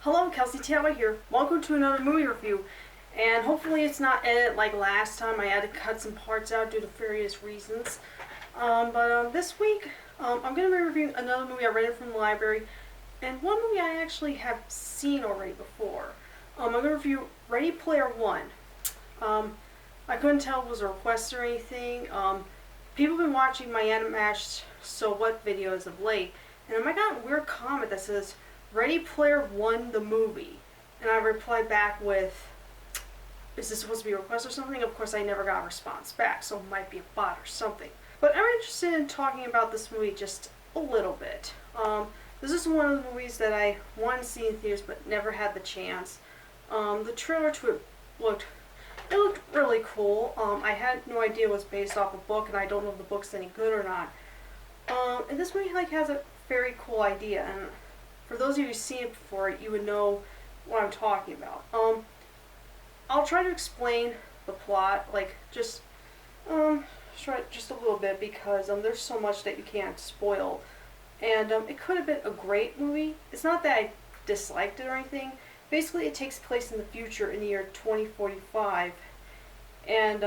Hello, Kelsey Taylor here. Welcome to another movie review. And hopefully it's not edited like last time. I had to cut some parts out due to various reasons. This week, I'm going to be reviewing another movie I rented from the library. And one movie I actually have seen already before. I'm going to review Ready Player One. I couldn't tell if it was a request or anything. People have been watching my Animash So What videos of late. And I got a weird comment that says, Ready Player One, the movie. And I replied back with, is this supposed to be a request or something? Of course, I never got a response back, so it might be a bot or something. But I'm interested in talking about this movie just a little bit. This is one of the movies that I wanted to see in theaters but never had the chance. The trailer to it looked really cool. I had no idea it was based off a book, and I don't know if the book's any good or not. And this movie has a very cool idea, and for those of you who've seen it before, you would know what I'm talking about. I'll try to explain the plot, just a little bit, because there's so much that you can't spoil. And it could have been a great movie. It's not that I disliked it or anything. Basically, it takes place in the future in the year 2045. And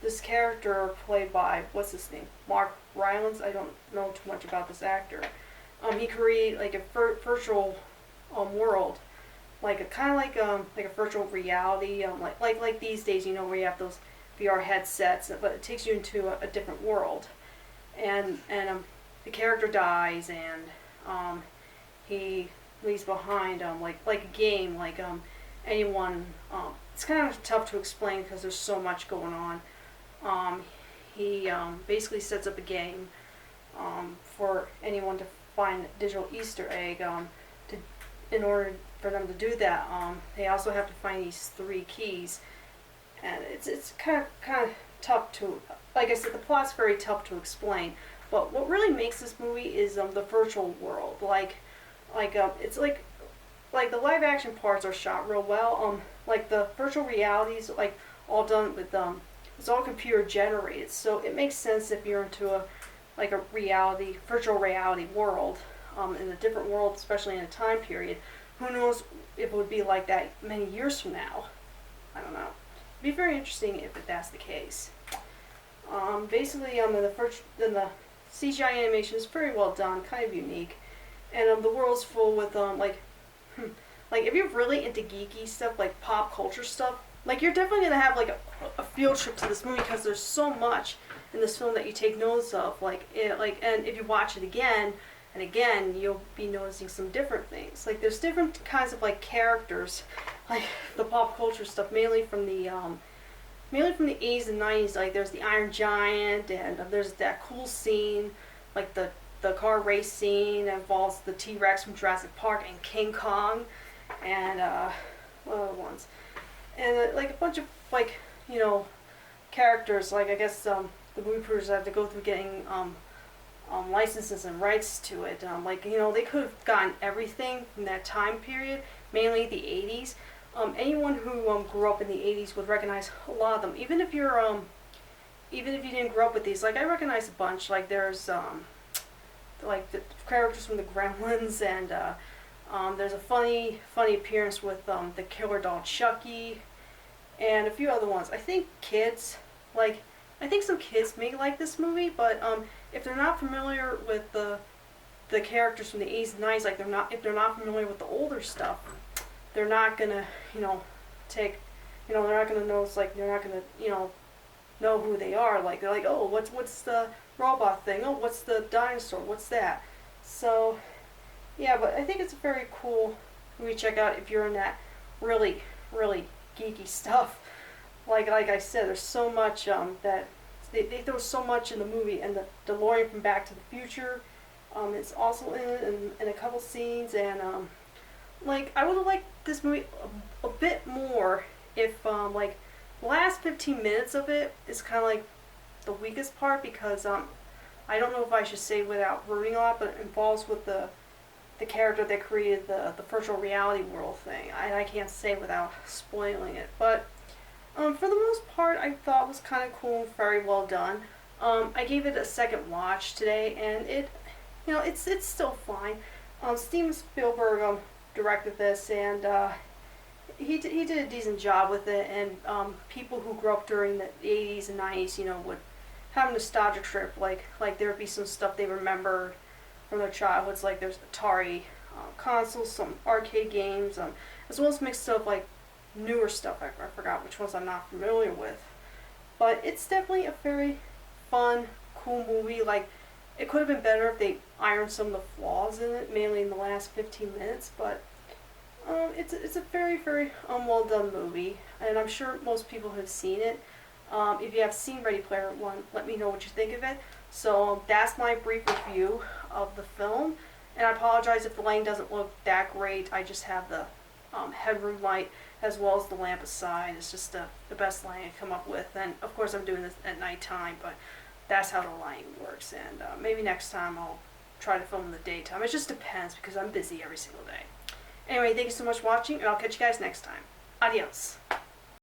this character played by, what's his name? Mark Rylance. I don't know too much about this actor. He created a virtual world, like a virtual reality, like these days, where you have those VR headsets, but it takes you into a different world. And the character dies, and he leaves behind like a game, anyone. It's kind of tough to explain because there's so much going on. He basically sets up a game for anyone to find a digital Easter egg. In order for them to do that, they also have to find these 3 keys, and it's kind of tough to. Like I said, the plot's very tough to explain. But what really makes this movie is the virtual world. It's like the live action parts are shot real well. Like the virtual realities, all done with it's all computer generated. So it makes sense if you're into a virtual reality world, in a different world, especially in a time period. Who knows if it would be like that many years from now? I don't know. It'd be very interesting if that's the case. Basically, in the CGI animation is very well done, kind of unique, and the world's full with if you're really into geeky stuff, like pop culture stuff, you're definitely gonna have a field trip to this movie, because there's so much in this film that you take notice of. And if you watch it again and again, you'll be noticing some different things. There's different kinds of characters, the pop culture stuff, mainly from the 80s and 90s. There's the Iron Giant, and there's that cool scene, the car race scene that involves the T-Rex from Jurassic Park and King Kong, and what other ones, and a bunch of characters. I guess the movie producers have to go through getting licenses and rights to it. They could have gotten everything from that time period, mainly the 80s. Anyone who grew up in the 80s would recognize a lot of them. Even if you didn't grow up with these, I recognize a bunch. There's the characters from the Gremlins, and there's a funny appearance with the killer doll Chucky, and a few other ones. I think some kids may like this movie, but if they're not familiar with the characters from the 80s and 90s, if they're not familiar with the older stuff, they're not gonna they're not gonna notice, they're not gonna know who they are. They're like, oh, what's the robot thing? Oh, what's the dinosaur? What's that? So yeah, but I think it's a very cool movie to check out if you're in that really geeky stuff. Like I said, there's so much that they throw so much in the movie, and the DeLorean from Back to the Future, it's also in a couple scenes, and I would have liked this movie a bit more if the last 15 minutes of it is kind of the weakest part, because I don't know if I should say without ruining a lot, but it involves with the character that created the virtual reality world thing. I can't say without spoiling it, but for the most part, I thought it was kind of cool and very well done. I gave it a second watch today, and it's still fine. Steven Spielberg directed this, and he did a decent job with it. And people who grew up during the 80s and 90s, you know, would have a nostalgia trip. Like there would be some stuff they remembered from their childhoods, like there's Atari consoles, some arcade games, as well as mixed stuff like newer stuff. I forgot which ones I'm not familiar with. But it's definitely a very fun, cool movie. Like, it could have been better if they ironed some of the flaws in it, mainly in the last 15 minutes. But it's a very, very well done movie, and I'm sure most people have seen it. If you have seen Ready Player One, let me know what you think of it. So that's my brief review of the film, and I apologize if the lighting doesn't look that great. I just have the headroom light as well as the lamp aside. It's just the best lighting I come up with, and of course I'm doing this at nighttime, but that's how the lighting works. And maybe next time I'll try to film in the daytime. It just depends because I'm busy every single day. Anyway, thank you so much for watching, and I'll catch you guys next time. Adios.